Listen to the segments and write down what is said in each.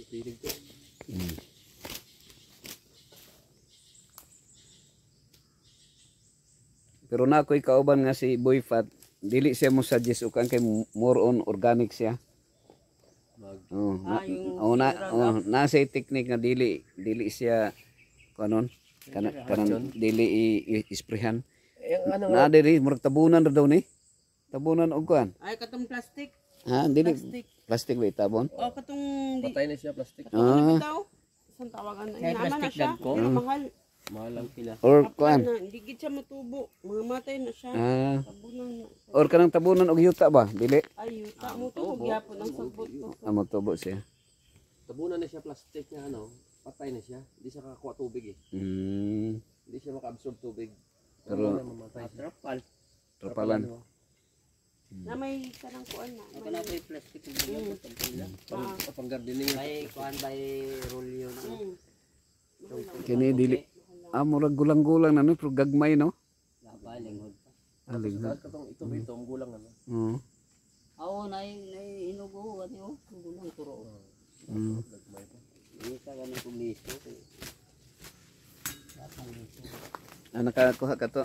Dilig to. Pero na ako'y kauban nga si Boy Fat, dili siya mo suggest o kay more on organic siya. Nasa technique nga dili siya kanon kanan dili i-sprayhan. Na diri murag tabunan ra daw ni. Tabunan og kuan. Ay katong plastic. Ha, dili plastic ba itabon? O katong Patay na siya plastic. daw. Isang tawagan na. Inaman na siya. Pero mahal. Mahal lang pila. Or kuan. Hindi gid siya matubo. Mga matay na siya. Tabunan na. Or kanang tabunan og yuta ba? Dili. Ay, yuta mo to. Gyapon ang sagbot ko. Amo tubo siya. Tabunan na siya plastic nga ano. Patay na siya. Hindi siya kakakuha tubig eh. Hindi siya maka-absorb tubig. Pero mamatay siya. trapalan. Na may kanang kuan na. Ako na may plastic yung Pang gardening. By kuan by rolyo na. Kini dili. Murag gulang-gulang na no, pero gagmay no. Labaling hod pa. Aling. Katong ito ang gulang ano. Ako na inugo ani o gulang turo. Gagmay pa. Isa gani kumiso. Nakakuha ka to.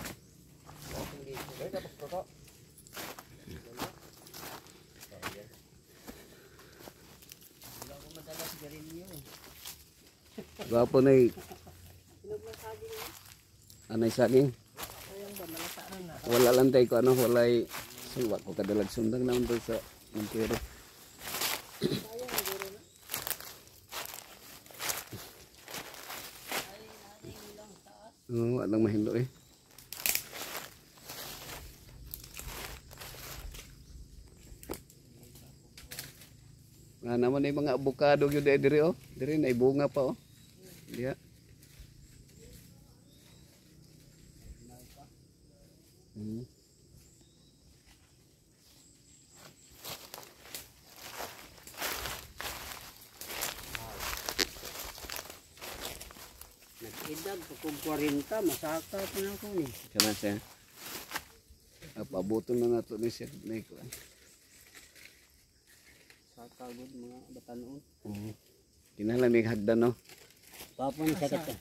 Gwapo na anay saging. Wala lang tayo ko ano, walay suwa ko kadalag sundang naman doon sa Montero. Walang mahindo eh. Nga naman yung mga avocado yun diri oh. Diri na bunga pa oh. Diya. Nag-idag kung 40 masaka pa na ko ni. Kana siya. Pabuton na nato ni siya. Saka gud mga batanon. Kinala may hagdan no. Papon siya kita.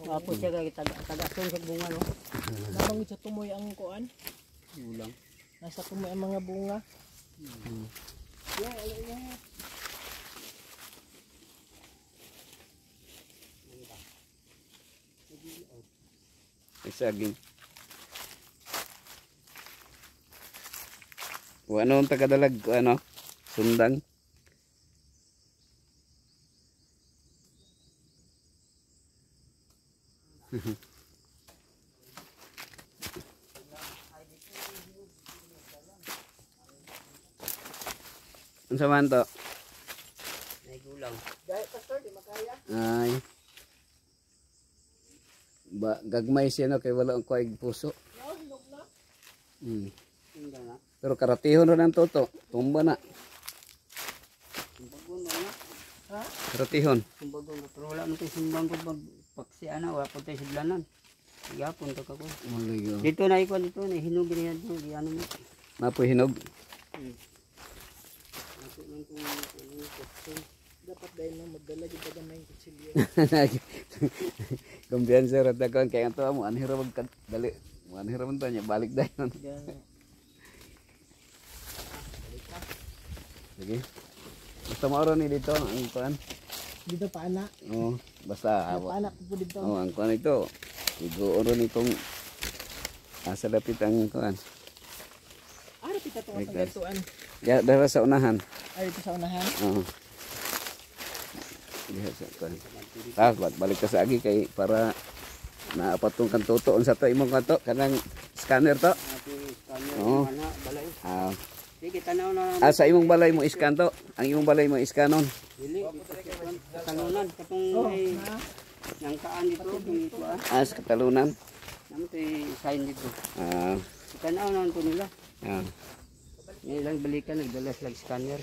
Papon siya kita taga-taga sa bunga no. Nabangit sa tumoy ang kuan. Gulang. Nasa tumoy ang mga bunga. Saging. O ano ang tagadalag ano? Sundang. Unsa man to? May gulang. Dahil pastor di makaya. Ay. Gagmay siya no kay wala ang kuig puso. Tinggal na. Pero karatihon ron ang toto. Tumba na. Kumbagon na. Ha? Karatihon. Kumbagon na. Pero wala mo tayo simbang ko magpaksiana. Wala po tayo sidlanan. Gapon to kako. Malayo. Dito na ikaw dito na hinog niya dito. Di ano mo. Mapoy hinog. Ako lang kung ano ko. Dapat dahil na magdala di ba may kutsilyo. Kumbiyansa rat ako kay ato mo anhira mag dali. Mo anhira man to nya balik dayon. Sige. Basta maoro ni dito ang kuan. Dito pa anak. Oo, basta Anak po dito. oh, ang kuan ito. Iguoro nitong asa dapit ang kuan. Ano pita to ang Like pagatuan? Ya dara sa unahan. Ay ito sa unahan. Oo. Diha sa kuan. Balik ka sa agi kay para naapatong kan toto unsa to imong kanto kanang scanner to. Oo. Mana balay. Sige tanaw na. Sa imong balay mo iskan to. Ang imong balay mo iskanon. Dili. Talunan katong may nangkaan dito dito Sa Katalunan. Namo tay sign dito. Ah. Tanaw na to nila. Yeah. Nilang balikan nagdala slag scanner.